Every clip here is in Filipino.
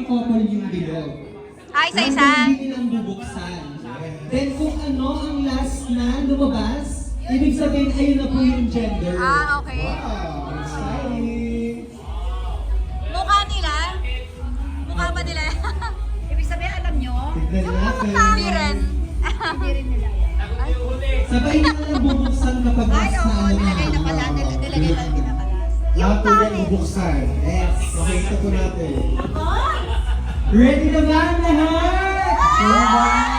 couple yung bilog. Ay, isa-isa. Hindi nilang bubuksan. Then kung ano ang last na lumabas, ibig sabihin ayun na po yung gender. Ah, okay. Wow, exciting. Mukha nila? Mukha ba nila? Ibig sabihin, alam nyo? Tignan natin. Hindi rin. Hindi rin nila yan. Sabay na lang bubuksan kapag Ay, last oo, na ano. nilagay na pala. Nilagay na pinakalas. Yung pangit. Bubuksan. Yes. Okay, ito po natin. Ready na ba ang lahat? Alright.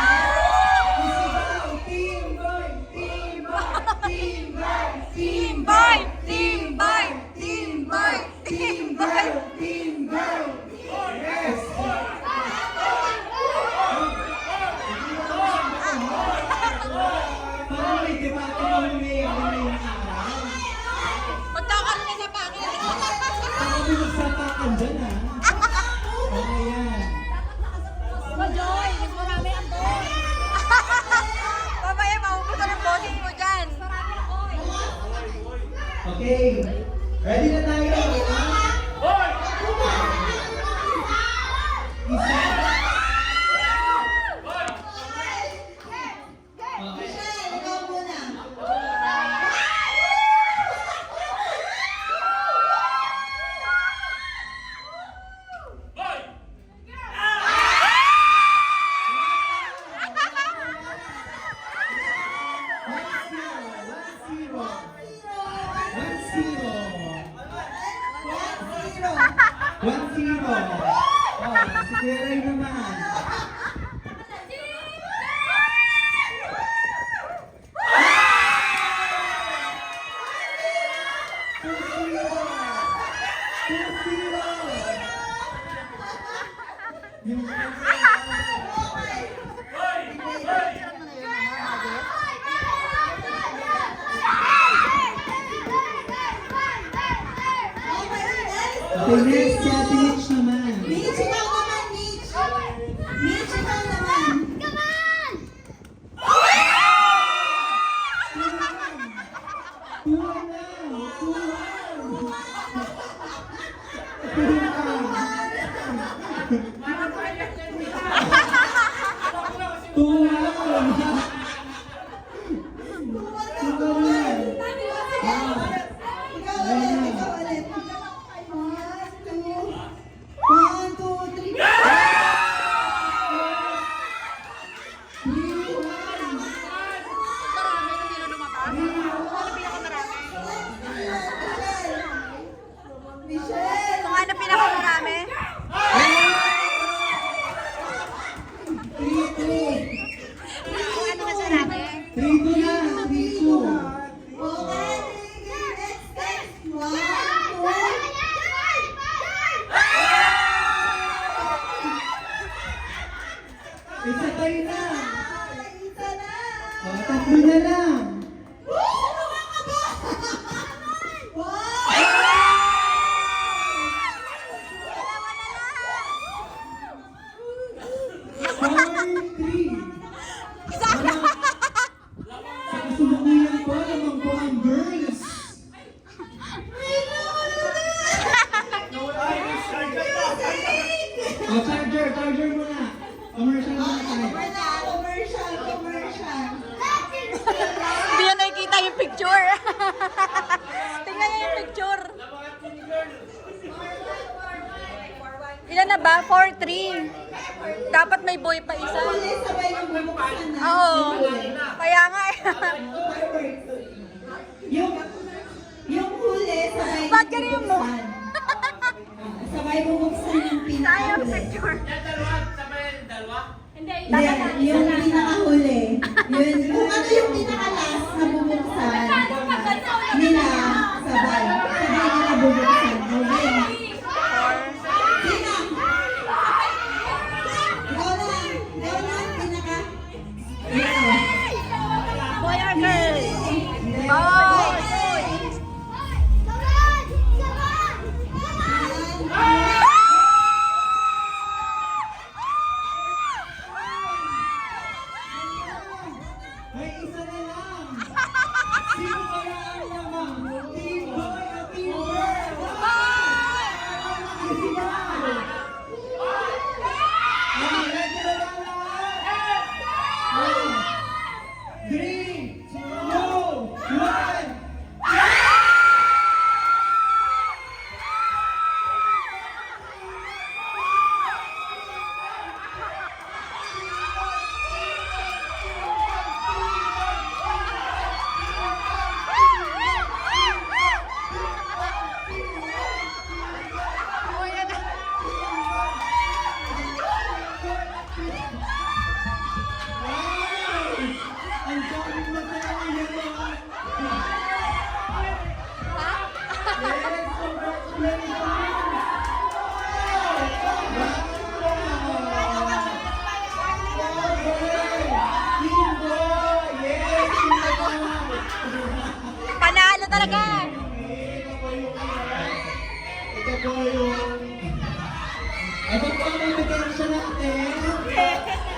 Team boy! Team boy! Team boy! Team Boy! Team boy! Team boy! Team boy! Team girl! Yes! Parang may debate kami ngayong araw. Magkakaroon na sa pangit. Parang may magsapakan dyan ha. Ayan. Majoy! Mas marami ang boy! Mamaya maubusan ang boses mo dyan. Okay. Ready na tayo? Isa. One zero. Oh, si Kuya Ray naman. Two zero. Two zero. Yung okay, next, si Ate Mitch naman. Mitch, ikaw naman, Mitch! Mitch, ikaw naman! Come on! Tuwa na! Tuwa! Tuwa! Tuwa na! Ikaw ulit, ikaw ulit. One, two, three. Marami na sila lumabas. Ano pinakamarami? Michelle! Kung ano pinakamarami? Ano nga sa natin? 3-2 na! 3-2! Okay, next, next. One, two. Isa tayo na! Isa na! O, tatlo na lang! Four-three. Isa na! Sa kasulungan po naman po ang girls. O, charger muna. Commercial muna tayo. Commercial, commercial. Hindi yan nakikita yung picture. Tingnan niyo yung picture. Ilan na ba? 4-3. Dapat may boy pa isa. Sabay yung bubuksan na. Oo. Kaya nga eh. Yung huli, sabay Ba't ganyan mo? Sabay bubuksan yung Sayang pinakahuli. picture. Yeah, yung pinakahuli. Yun, kung ano yung pinaka-last na bubuksan nila, sabay. Sabay nila bubuksan. Okay. Sino? Ikaw na, pinaka. Boy or girl? Boy!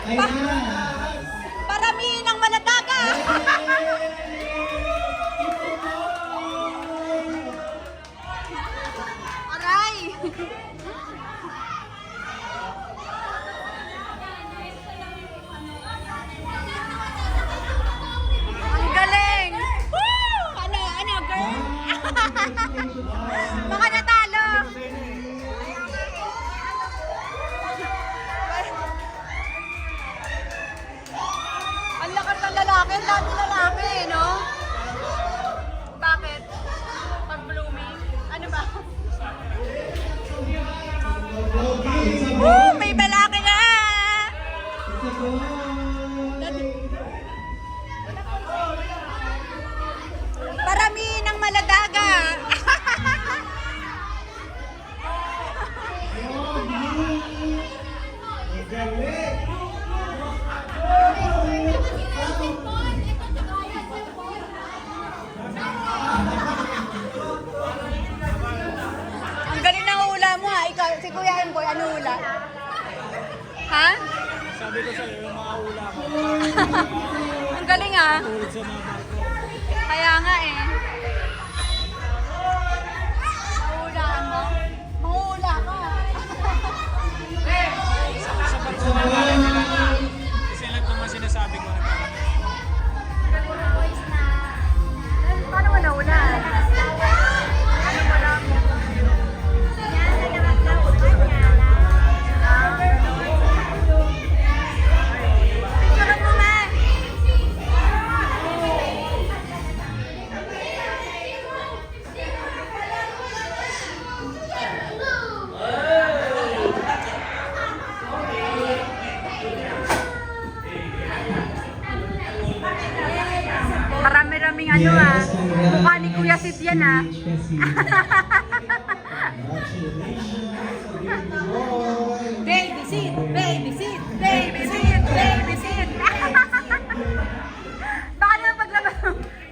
Ayan na. Paramihin ng manadaga. Aray. Ang galing. Woo! Ano, girl? Baka natalo. Ang lakas ng lalaki, ang dami lalaki, no? Bakit? Pag blooming? Ano ba? It's a Woo! goal. May lalaki na! It's a goal. Paramihin ng maladaga. Ang galing ng hula mo ha. Ikaw, si Kuya Emboy, ano hula? Ha? Sabi ko sa'yo, yung mga hula ko. Ang galing ah. Tulad sa mga barko. Kaya nga eh. Mahulaan mo? Manghula ka. Kasi lang naman sinasabi ko. Paano mo nahulaan? Ano mo lang? Picturean mo man. Marami-raming ano ah. Mukha ni Kuya Sid yan ah. Baby seat, baby seat. Baby sit, baby sit. Baka naman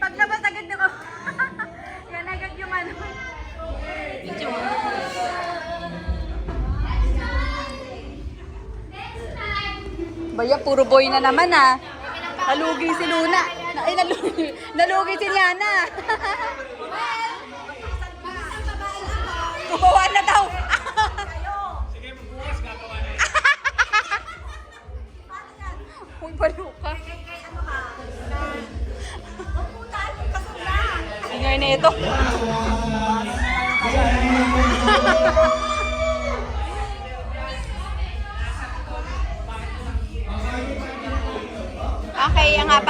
paglabas agad ako. Yan agad yung ano. Baya, puro boy na naman ah. Nalugi si Luna. Ay, nalugi si Liana. Gumawa na daw. Sige, magbukas gagawa na yun. Uy, balo ka. Ingay na ito. Okay, ang haba.